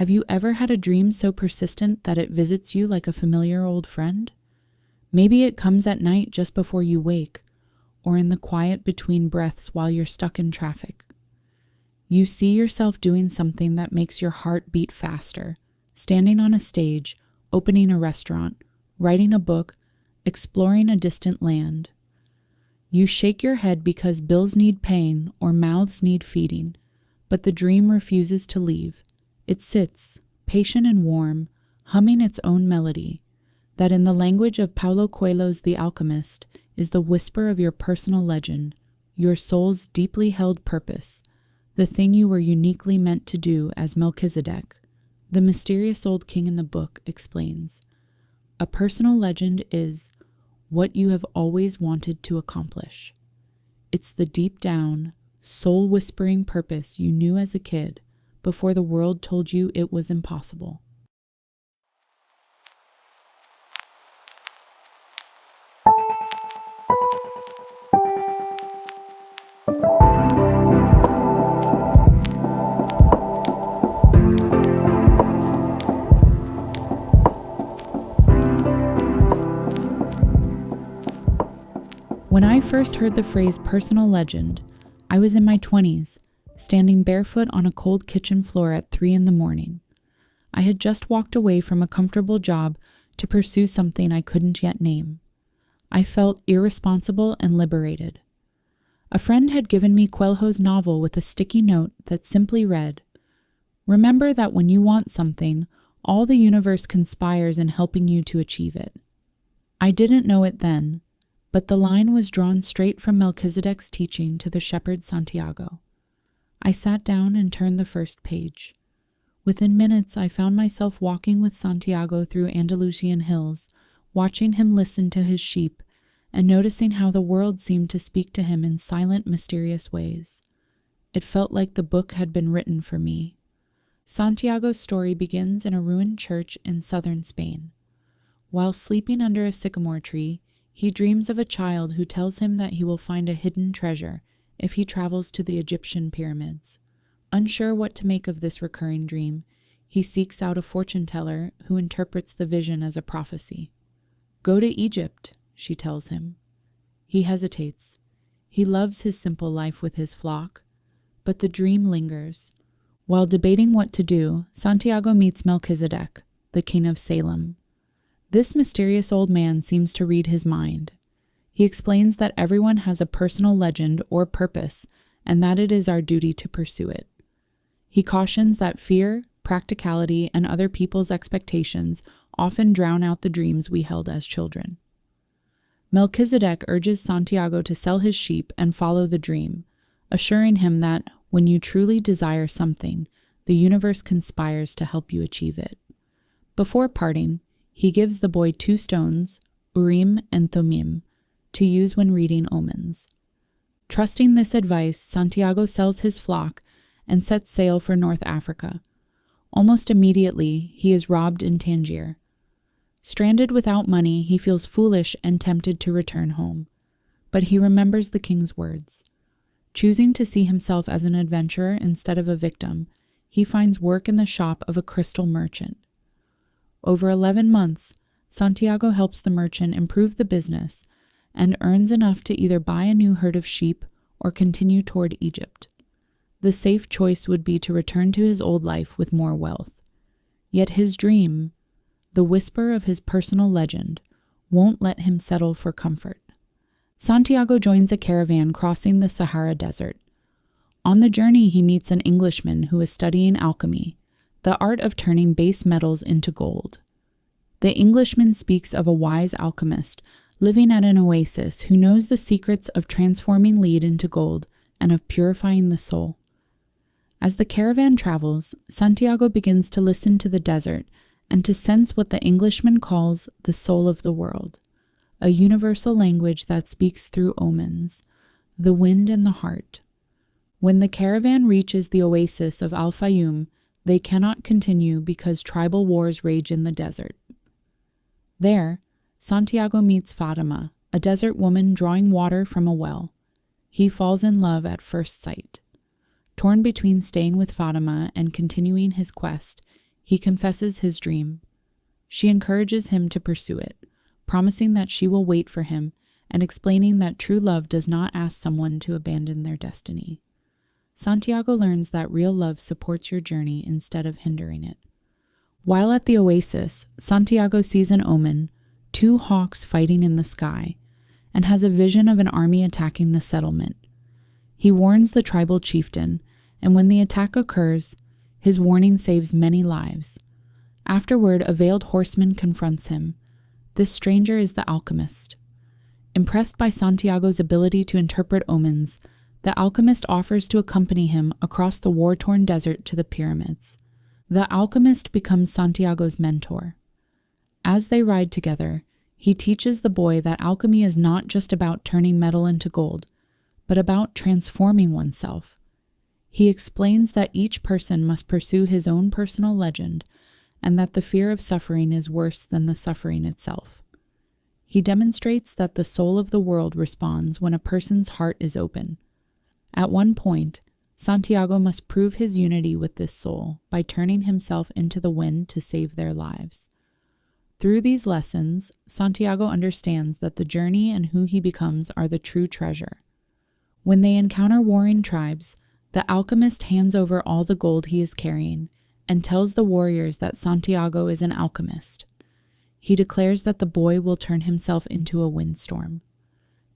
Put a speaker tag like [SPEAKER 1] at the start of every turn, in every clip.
[SPEAKER 1] Have you ever had a dream so persistent that it visits you like a familiar old friend? Maybe it comes at night just before you wake, or in the quiet between breaths while you're stuck in traffic. You see yourself doing something that makes your heart beat faster, standing on a stage, opening a restaurant, writing a book, exploring a distant land. You shake your head because bills need paying or mouths need feeding, but the dream refuses to leave. It sits, patient and warm, humming its own melody, that in the language of Paulo Coelho's The Alchemist is the whisper of your personal legend, your soul's deeply held purpose, the thing you were uniquely meant to do as Melchizedek. The mysterious old king in the book explains, a personal legend is what you have always wanted to accomplish. It's the deep down, soul-whispering purpose you knew as a kid before the world told you it was impossible. When I first heard the phrase personal legend, I was in my 20s, standing barefoot on a cold kitchen floor at 3 a.m. I had just walked away from a comfortable job to pursue something I couldn't yet name. I felt irresponsible and liberated. A friend had given me Coelho's novel with a sticky note that simply read, "Remember that when you want something, all the universe conspires in helping you to achieve it." I didn't know it then, but the line was drawn straight from Melchizedek's teaching to the shepherd Santiago. I sat down and turned the first page. Within minutes, I found myself walking with Santiago through Andalusian hills, watching him listen to his sheep, and noticing how the world seemed to speak to him in silent, mysterious ways. It felt like the book had been written for me. Santiago's story begins in a ruined church in southern Spain. While sleeping under a sycamore tree, he dreams of a child who tells him that he will find a hidden treasure if he travels to the Egyptian pyramids. Unsure what to make of this recurring dream, he seeks out a fortune teller who interprets the vision as a prophecy. "Go to Egypt," she tells him. He hesitates. He loves his simple life with his flock, but the dream lingers. While debating what to do, Santiago meets Melchizedek, the king of Salem. This mysterious old man seems to read his mind. He explains that everyone has a personal legend or purpose, and that it is our duty to pursue it. He cautions that fear, practicality, and other people's expectations often drown out the dreams we held as children. Melchizedek urges Santiago to sell his sheep and follow the dream, assuring him that when you truly desire something, the universe conspires to help you achieve it. Before parting, he gives the boy 2 stones, Urim and Thummim, to use when reading omens. Trusting this advice, Santiago sells his flock and sets sail for North Africa. Almost immediately, he is robbed in Tangier. Stranded without money, he feels foolish and tempted to return home. But he remembers the king's words. Choosing to see himself as an adventurer instead of a victim, he finds work in the shop of a crystal merchant. Over 11 months, Santiago helps the merchant improve the business and earns enough to either buy a new herd of sheep or continue toward Egypt. The safe choice would be to return to his old life with more wealth. Yet his dream, the whisper of his personal legend, won't let him settle for comfort. Santiago joins a caravan crossing the Sahara desert. On the journey, he meets an Englishman who is studying alchemy, the art of turning base metals into gold. The Englishman speaks of a wise alchemist living at an oasis who knows the secrets of transforming lead into gold and of purifying the soul. As the caravan travels, Santiago begins to listen to the desert and to sense what the Englishman calls the soul of the world, a universal language that speaks through omens, the wind and the heart. When the caravan reaches the oasis of Al-Fayoum, they cannot continue because tribal wars rage in the desert. There, Santiago meets Fatima, a desert woman drawing water from a well. He falls in love at first sight. Torn between staying with Fatima and continuing his quest, He confesses his dream. She encourages him to pursue it, promising that she will wait for him and explaining that true love does not ask someone to abandon their destiny. Santiago learns that real love supports your journey instead of hindering it. While at the oasis, Santiago sees an omen, 2 hawks fighting in the sky, and has a vision of an army attacking the settlement. He warns the tribal chieftain, and when the attack occurs, his warning saves many lives. Afterward, a veiled horseman confronts him. This stranger is the alchemist. Impressed by Santiago's ability to interpret omens, the alchemist offers to accompany him across the war-torn desert to the pyramids. The alchemist becomes Santiago's mentor. As they ride together, he teaches the boy that alchemy is not just about turning metal into gold, but about transforming oneself. He explains that each person must pursue his own personal legend and that the fear of suffering is worse than the suffering itself. He demonstrates that the soul of the world responds when a person's heart is open. At one point, Santiago must prove his unity with this soul by turning himself into the wind to save their lives. Through these lessons, Santiago understands that the journey and who he becomes are the true treasure. When they encounter warring tribes, the alchemist hands over all the gold he is carrying and tells the warriors that Santiago is an alchemist. He declares that the boy will turn himself into a windstorm.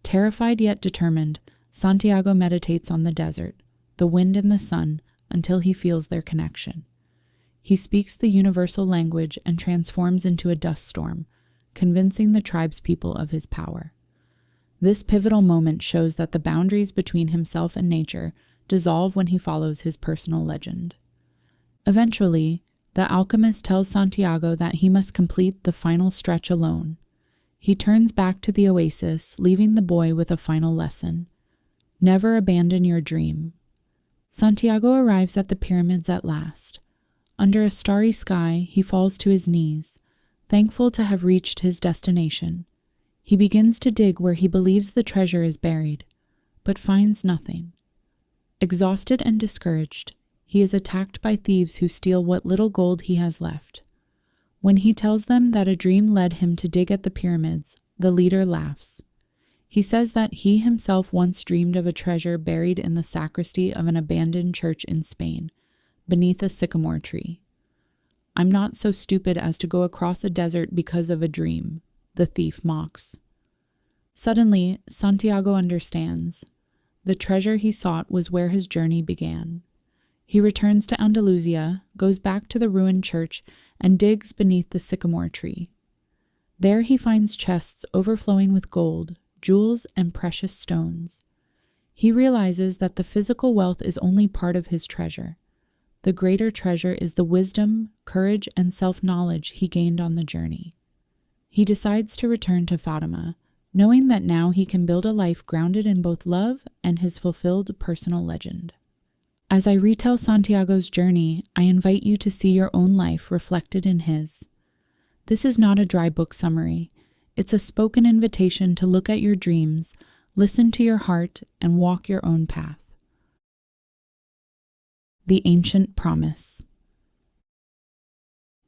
[SPEAKER 1] Terrified yet determined, Santiago meditates on the desert, the wind and the sun, until he feels their connection. He speaks the universal language and transforms into a dust storm, convincing the tribespeople of his power. This pivotal moment shows that the boundaries between himself and nature dissolve when he follows his personal legend. Eventually, the alchemist tells Santiago that he must complete the final stretch alone. He turns back to the oasis, leaving the boy with a final lesson. Never abandon your dream. Santiago arrives at the pyramids at last. Under a starry sky, he falls to his knees, thankful to have reached his destination. He begins to dig where he believes the treasure is buried, but finds nothing. Exhausted and discouraged, he is attacked by thieves who steal what little gold he has left. When he tells them that a dream led him to dig at the pyramids, the leader laughs. He says that he himself once dreamed of a treasure buried in the sacristy of an abandoned church in Spain, beneath a sycamore tree. "I'm not so stupid as to go across a desert because of a dream," the thief mocks. Suddenly, Santiago understands. The treasure he sought was where his journey began. He returns to Andalusia, goes back to the ruined church, and digs beneath the sycamore tree. There he finds chests overflowing with gold, jewels, and precious stones. He realizes that the physical wealth is only part of his treasure. The greater treasure is the wisdom, courage, and self-knowledge he gained on the journey. He decides to return to Fatima, knowing that now he can build a life grounded in both love and his fulfilled personal legend. As I retell Santiago's journey, I invite you to see your own life reflected in his. This is not a dry book summary. It's a spoken invitation to look at your dreams, listen to your heart, and walk your own path. The Ancient Promise.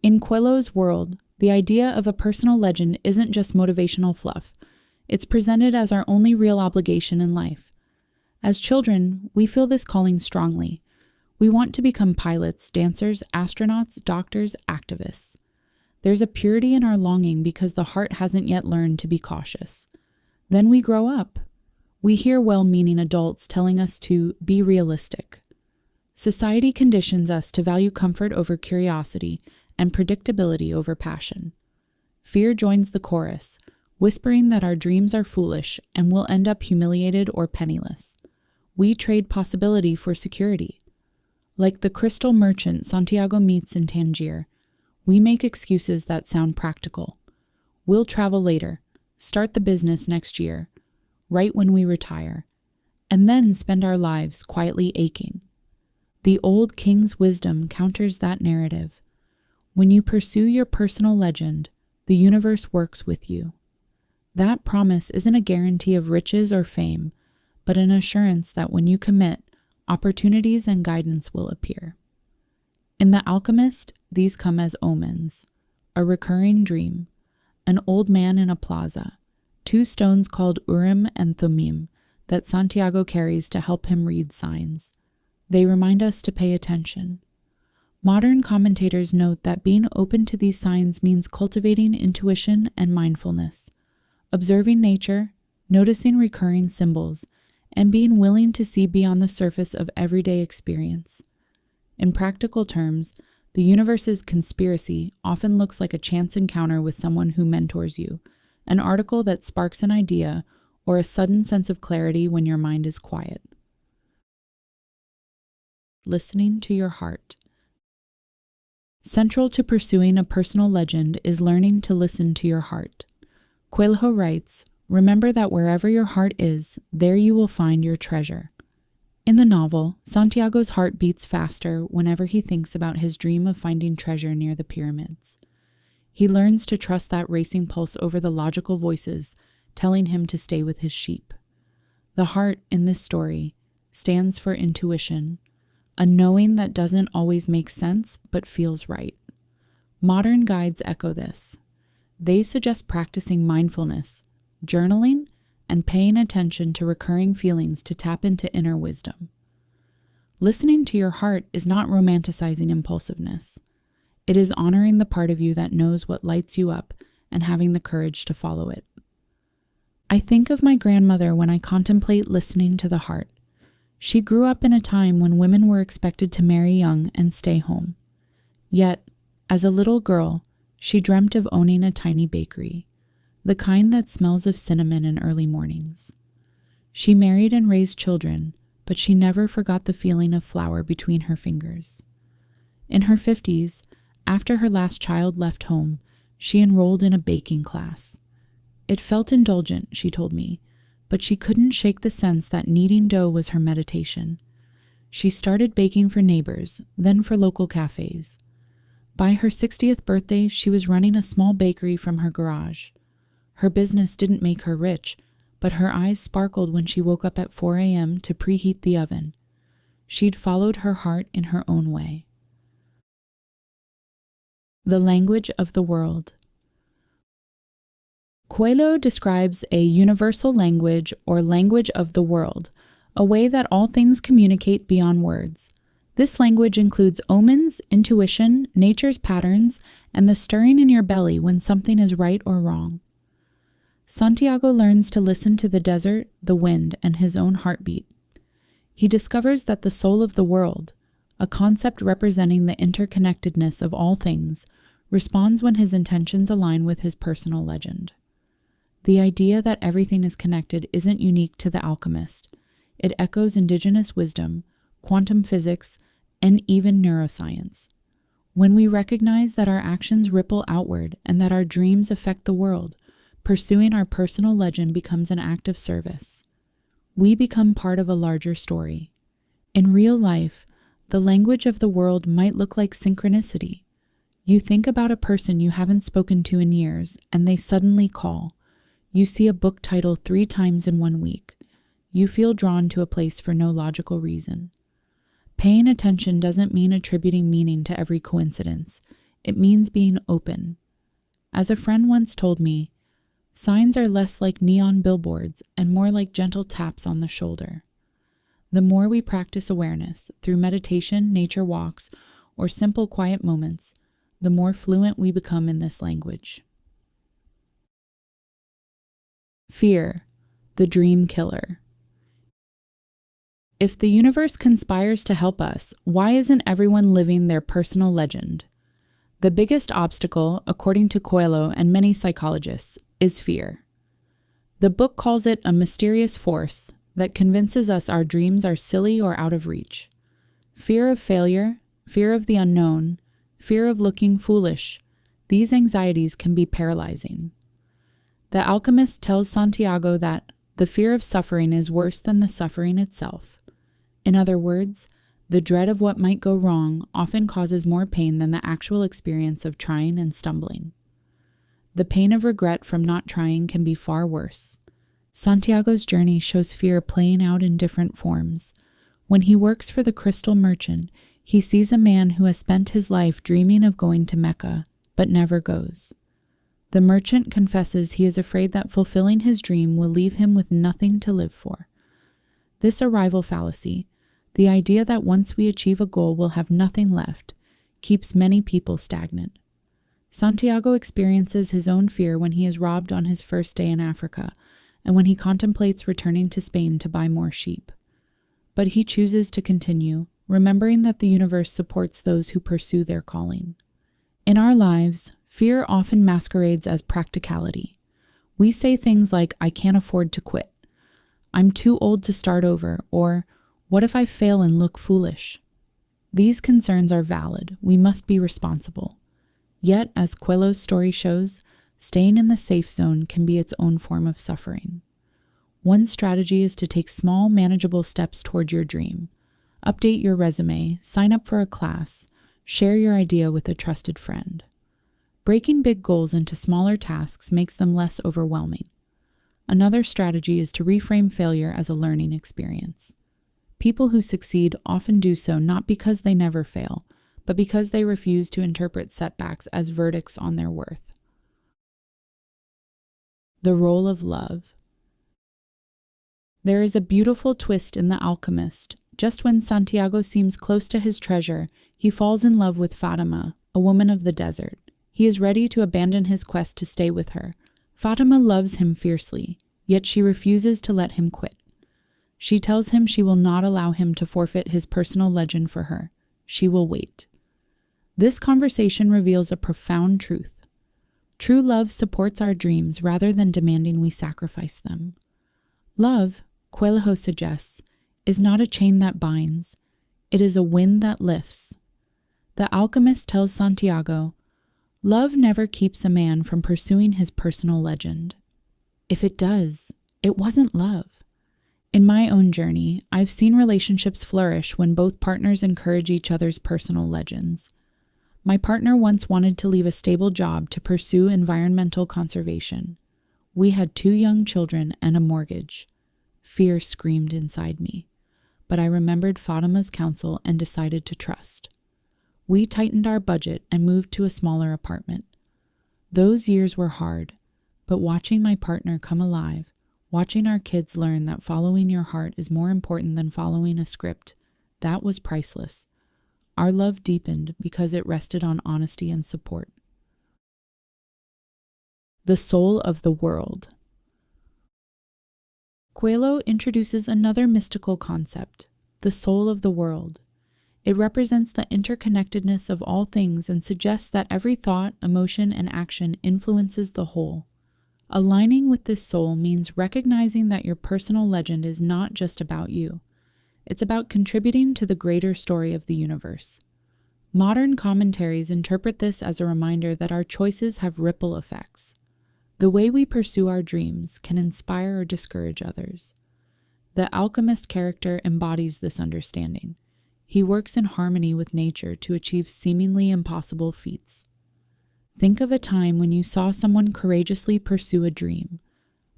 [SPEAKER 1] In Coelho's world, the idea of a personal legend isn't just motivational fluff. It's presented as our only real obligation in life. As children, we feel this calling strongly. We want to become pilots, dancers, astronauts, doctors, activists. There's a purity in our longing because the heart hasn't yet learned to be cautious. Then we grow up. We hear well-meaning adults telling us to be realistic. Society conditions us to value comfort over curiosity and predictability over passion. Fear joins the chorus, whispering that our dreams are foolish and we'll end up humiliated or penniless. We trade possibility for security. Like the crystal merchant Santiago meets in Tangier, we make excuses that sound practical. We'll travel later, start the business next year, right when we retire, and then spend our lives quietly aching. The old king's wisdom counters that narrative. When you pursue your personal legend, the universe works with you. That promise isn't a guarantee of riches or fame, but an assurance that when you commit, opportunities and guidance will appear. In The Alchemist, these come as omens: a recurring dream, an old man in a plaza, two stones called Urim and Thummim that Santiago carries to help him read signs. They remind us to pay attention. Modern commentators note that being open to these signs means cultivating intuition and mindfulness, observing nature, noticing recurring symbols, and being willing to see beyond the surface of everyday experience. In practical terms, the universe's conspiracy often looks like a chance encounter with someone who mentors you, an article that sparks an idea, or a sudden sense of clarity when your mind is quiet. Listening to your heart. Central to pursuing a personal legend is learning to listen to your heart. Coelho writes, "Remember that wherever your heart is, there you will find your treasure." In the novel, Santiago's heart beats faster whenever he thinks about his dream of finding treasure near the pyramids. He learns to trust that racing pulse over the logical voices telling him to stay with his sheep. The heart, in this story, stands for intuition, a knowing that doesn't always make sense but feels right. Modern guides echo this. They suggest practicing mindfulness, journaling, and paying attention to recurring feelings to tap into inner wisdom. Listening to your heart is not romanticizing impulsiveness. It is honoring the part of you that knows what lights you up and having the courage to follow it. I think of my grandmother when I contemplate listening to the heart. She grew up in a time when women were expected to marry young and stay home. Yet, as a little girl, she dreamt of owning a tiny bakery, the kind that smells of cinnamon in early mornings. She married and raised children, but she never forgot the feeling of flour between her fingers. In her 50s, after her last child left home, she enrolled in a baking class. It felt indulgent, she told me, but she couldn't shake the sense that kneading dough was her meditation. She started baking for neighbors, then for local cafes. By her 60th birthday, she was running a small bakery from her garage. Her business didn't make her rich, but her eyes sparkled when she woke up at 4 a.m. to preheat the oven. She'd followed her heart in her own way. The language of the world. Coelho describes a universal language or language of the world, a way that all things communicate beyond words. This language includes omens, intuition, nature's patterns, and the stirring in your belly when something is right or wrong. Santiago learns to listen to the desert, the wind, and his own heartbeat. He discovers that the soul of the world, a concept representing the interconnectedness of all things, responds when his intentions align with his personal legend. The idea that everything is connected isn't unique to the alchemist. It echoes indigenous wisdom, quantum physics, and even neuroscience. When we recognize that our actions ripple outward and that our dreams affect the world, pursuing our personal legend becomes an act of service. We become part of a larger story. In real life, the language of the world might look like synchronicity. You think about a person you haven't spoken to in years, and they suddenly call. You see a book title 3 times in 1 week. You feel drawn to a place for no logical reason. Paying attention doesn't mean attributing meaning to every coincidence. It means being open. As a friend once told me, signs are less like neon billboards and more like gentle taps on the shoulder. The more we practice awareness through meditation, nature walks, or simple quiet moments, the more fluent we become in this language. Fear, the dream killer. If the universe conspires to help us, why isn't everyone living their personal legend? The biggest obstacle, according to Coelho and many psychologists, is fear. The book calls it a mysterious force that convinces us our dreams are silly or out of reach. Fear of failure, fear of the unknown, fear of looking foolish, these anxieties can be paralyzing. The Alchemist tells Santiago that the fear of suffering is worse than the suffering itself. In other words, the dread of what might go wrong often causes more pain than the actual experience of trying and stumbling. The pain of regret from not trying can be far worse. Santiago's journey shows fear playing out in different forms. When he works for the crystal merchant, He sees a man who has spent his life dreaming of going to Mecca, but never goes. The merchant confesses he is afraid that fulfilling his dream will leave him with nothing to live for. This arrival fallacy, the idea that once we achieve a goal we'll have nothing left, keeps many people stagnant. Santiago experiences his own fear when he is robbed on his first day in Africa, and when he contemplates returning to Spain to buy more sheep. But he chooses to continue, remembering that the universe supports those who pursue their calling. In our lives, fear often masquerades as practicality. We say things like, "I can't afford to quit," "I'm too old to start over," or "What if I fail and look foolish?" These concerns are valid. We must be responsible. Yet, as Coelho's story shows, staying in the safe zone can be its own form of suffering. One strategy is to take small, manageable steps toward your dream. Update your resume, sign up for a class, share your idea with a trusted friend. Breaking big goals into smaller tasks makes them less overwhelming. Another strategy is to reframe failure as a learning experience. People who succeed often do so not because they never fail, but because they refuse to interpret setbacks as verdicts on their worth. The role of love. There is a beautiful twist in The Alchemist. Just when Santiago seems close to his treasure, he falls in love with Fatima, a woman of the desert. He is ready to abandon his quest to stay with her. Fatima loves him fiercely, yet she refuses to let him quit. She tells him she will not allow him to forfeit his personal legend for her. She will wait. This conversation reveals a profound truth. True love supports our dreams rather than demanding we sacrifice them. Love, Coelho suggests, is not a chain that binds. It is a wind that lifts. The Alchemist tells Santiago, "Love never keeps a man from pursuing his personal legend. If it does, it wasn't love." In my own journey, I've seen relationships flourish when both partners encourage each other's personal legends. My partner once wanted to leave a stable job to pursue environmental conservation. We had 2 young children and a mortgage. Fear screamed inside me, but I remembered Fatima's counsel and decided to trust. We tightened our budget and moved to a smaller apartment. Those years were hard, but watching my partner come alive, watching our kids learn that following your heart is more important than following a script, that was priceless. Our love deepened because it rested on honesty and support. The soul of the world. Coelho introduces another mystical concept, the soul of the world. It represents the interconnectedness of all things and suggests that every thought, emotion, and action influences the whole. Aligning with this soul means recognizing that your personal legend is not just about you. It's about contributing to the greater story of the universe. Modern commentaries interpret this as a reminder that our choices have ripple effects. The way we pursue our dreams can inspire or discourage others. The Alchemist character embodies this understanding. He works in harmony with nature to achieve seemingly impossible feats. Think of a time when you saw someone courageously pursue a dream.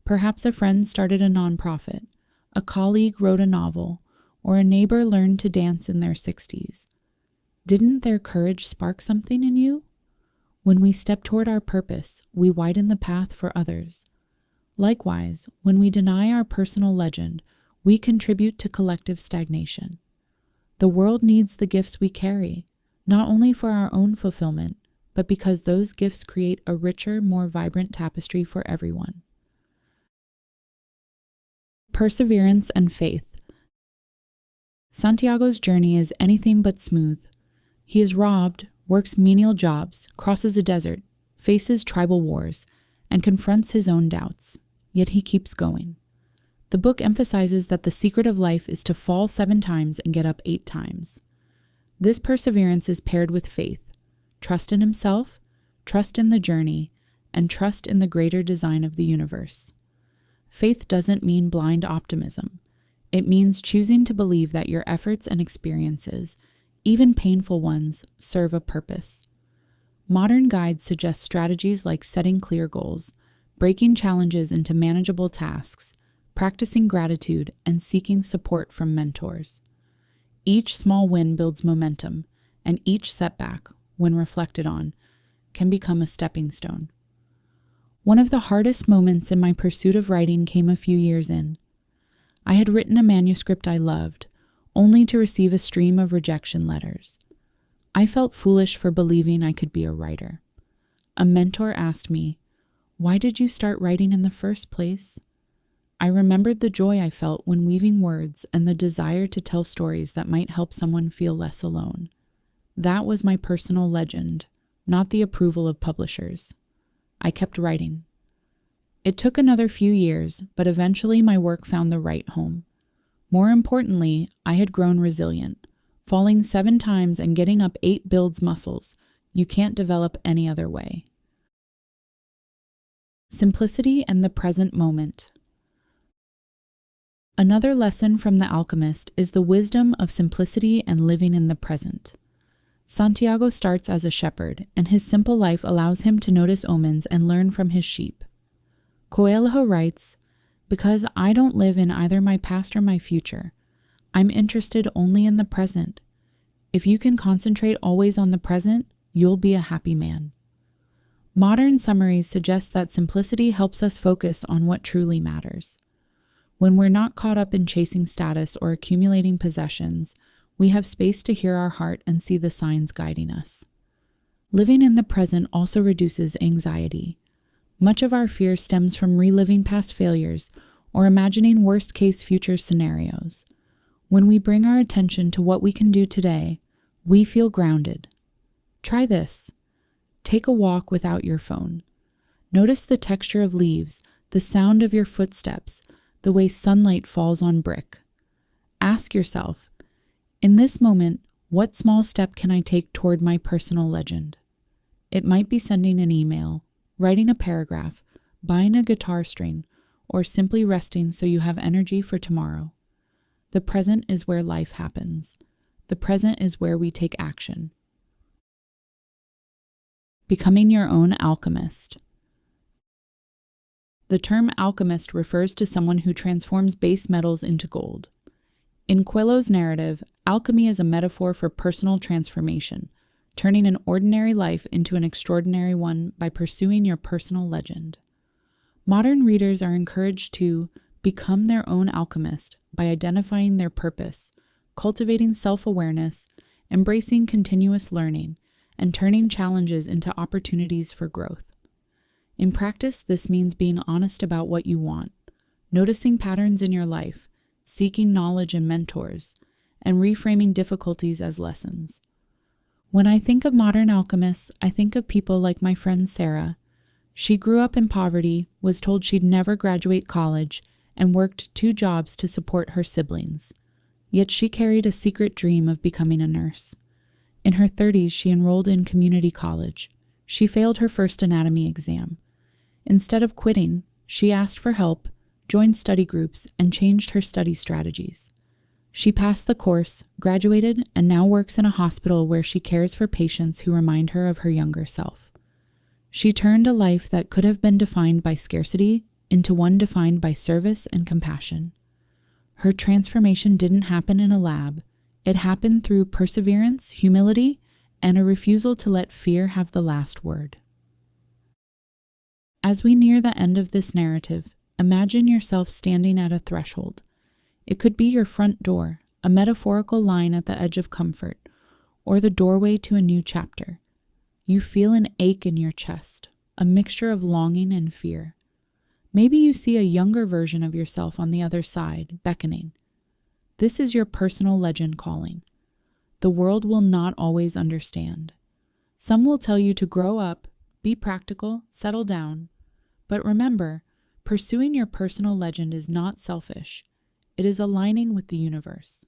[SPEAKER 1] Perhaps a friend started a nonprofit, a colleague wrote a novel, or a neighbor learned to dance in their 60s. Didn't their courage spark something in you? When we step toward our purpose, we widen the path for others. Likewise, when we deny our personal legend, we contribute to collective stagnation. The world needs the gifts we carry, not only for our own fulfillment, but because those gifts create a richer, more vibrant tapestry for everyone. Perseverance and faith. Santiago's journey is anything but smooth. He is robbed, works menial jobs, crosses a desert, faces tribal wars, and confronts his own doubts. Yet he keeps going. The book emphasizes that the secret of life is to fall 7 times and get up 8 times. This perseverance is paired with faith. Trust in himself, trust in the journey, and trust in the greater design of the universe. Faith doesn't mean blind optimism. It means choosing to believe that your efforts and experiences, even painful ones, serve a purpose. Modern guides suggest strategies like setting clear goals, breaking challenges into manageable tasks, practicing gratitude, and seeking support from mentors. Each small win builds momentum, and each setback, when reflected on, can become a stepping stone. One of the hardest moments in my pursuit of writing came a few years in. I had written a manuscript I loved, only to receive a stream of rejection letters. I felt foolish for believing I could be a writer. A mentor asked me, "Why did you start writing in the first place?" I remembered the joy I felt when weaving words and the desire to tell stories that might help someone feel less alone. That was my personal legend, not the approval of publishers. I kept writing. It took another few years, but eventually my work found the right home. More importantly, I had grown resilient. Falling 7 times and getting up 8 builds muscles. You can't develop any other way. Simplicity and the present moment. Another lesson from The Alchemist is the wisdom of simplicity and living in the present. Santiago starts as a shepherd, and his simple life allows him to notice omens and learn from his sheep. Coelho writes, "Because I don't live in either my past or my future, I'm interested only in the present. If you can concentrate always on the present, you'll be a happy man." Modern summaries suggest that simplicity helps us focus on what truly matters. When we're not caught up in chasing status or accumulating possessions, we have space to hear our heart and see the signs guiding us. Living in the present also reduces anxiety. Much of our fear stems from reliving past failures or imagining worst-case future scenarios. When we bring our attention to what we can do today, we feel grounded. Try this. Take a walk without your phone. Notice the texture of leaves, the sound of your footsteps, the way sunlight falls on brick. Ask yourself, in this moment, what small step can I take toward my personal legend? It might be sending an email, writing a paragraph, buying a guitar string, or simply resting so you have energy for tomorrow. The present is where life happens. The present is where we take action. Becoming your own alchemist. The term alchemist refers to someone who transforms base metals into gold. In Coelho's narrative, alchemy is a metaphor for personal transformation, turning an ordinary life into an extraordinary one by pursuing your personal legend. Modern readers are encouraged to become their own alchemist by identifying their purpose, cultivating self-awareness, embracing continuous learning, and turning challenges into opportunities for growth. In practice, this means being honest about what you want, noticing patterns in your life, seeking knowledge and mentors, and reframing difficulties as lessons. When I think of modern alchemists, I think of people like my friend Sarah. She grew up in poverty, was told she'd never graduate college, and worked 2 jobs to support her siblings. Yet she carried a secret dream of becoming a nurse. In her 30s, she enrolled in community college. She failed her first anatomy exam. Instead of quitting, she asked for help, joined study groups, and changed her study strategies. She passed the course, graduated, and now works in a hospital where she cares for patients who remind her of her younger self. She turned a life that could have been defined by scarcity into one defined by service and compassion. Her transformation didn't happen in a lab. It happened through perseverance, humility, and a refusal to let fear have the last word. As we near the end of this narrative, imagine yourself standing at a threshold. It could be your front door, a metaphorical line at the edge of comfort, or the doorway to a new chapter. You feel an ache in your chest, a mixture of longing and fear. Maybe you see a younger version of yourself on the other side, beckoning. This is your personal legend calling. The world will not always understand. Some will tell you to grow up, be practical, settle down. But remember, pursuing your personal legend is not selfish. It is aligning with the universe.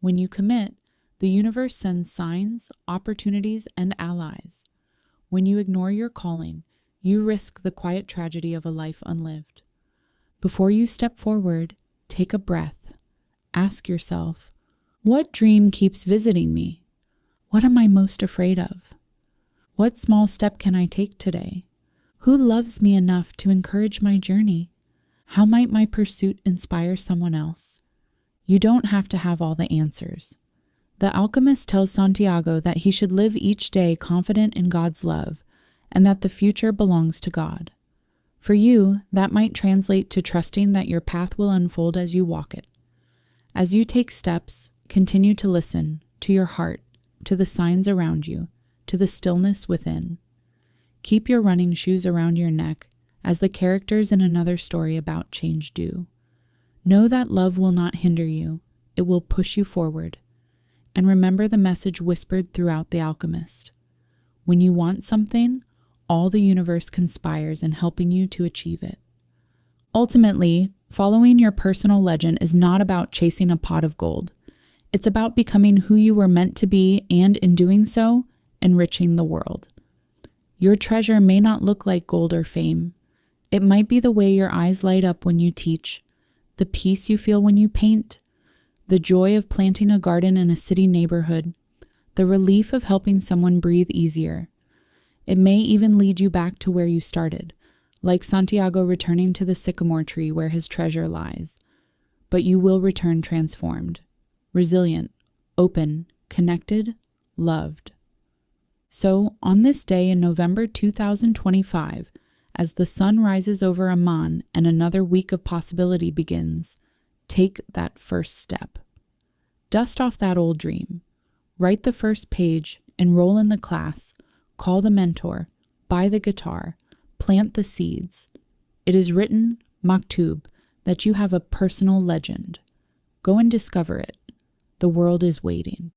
[SPEAKER 1] When you commit, the universe sends signs, opportunities, and allies. When you ignore your calling, you risk the quiet tragedy of a life unlived. Before you step forward, take a breath. Ask yourself, what dream keeps visiting me? What am I most afraid of? What small step can I take today? Who loves me enough to encourage my journey? How might my pursuit inspire someone else? You don't have to have all the answers. The alchemist tells Santiago that he should live each day confident in God's love and that the future belongs to God. For you, that might translate to trusting that your path will unfold as you walk it. As you take steps, continue to listen to your heart, to the signs around you, to the stillness within. Keep your running shoes around your neck, as the characters in another story about change do. Know that love will not hinder you, it will push you forward. And remember the message whispered throughout The Alchemist. When you want something, all the universe conspires in helping you to achieve it. Ultimately, following your personal legend is not about chasing a pot of gold. It's about becoming who you were meant to be and, in doing so, enriching the world. Your treasure may not look like gold or fame. It might be the way your eyes light up when you teach, the peace you feel when you paint, the joy of planting a garden in a city neighborhood, the relief of helping someone breathe easier. It may even lead you back to where you started, like Santiago returning to the sycamore tree where his treasure lies. But you will return transformed, resilient, open, connected, loved. So, on this day in November 2025, as the sun rises over Amman and another week of possibility begins, take that first step. Dust off that old dream. Write the first page, enroll in the class, call the mentor, buy the guitar, plant the seeds. It is written, maktub, that you have a personal legend. Go and discover it. The world is waiting.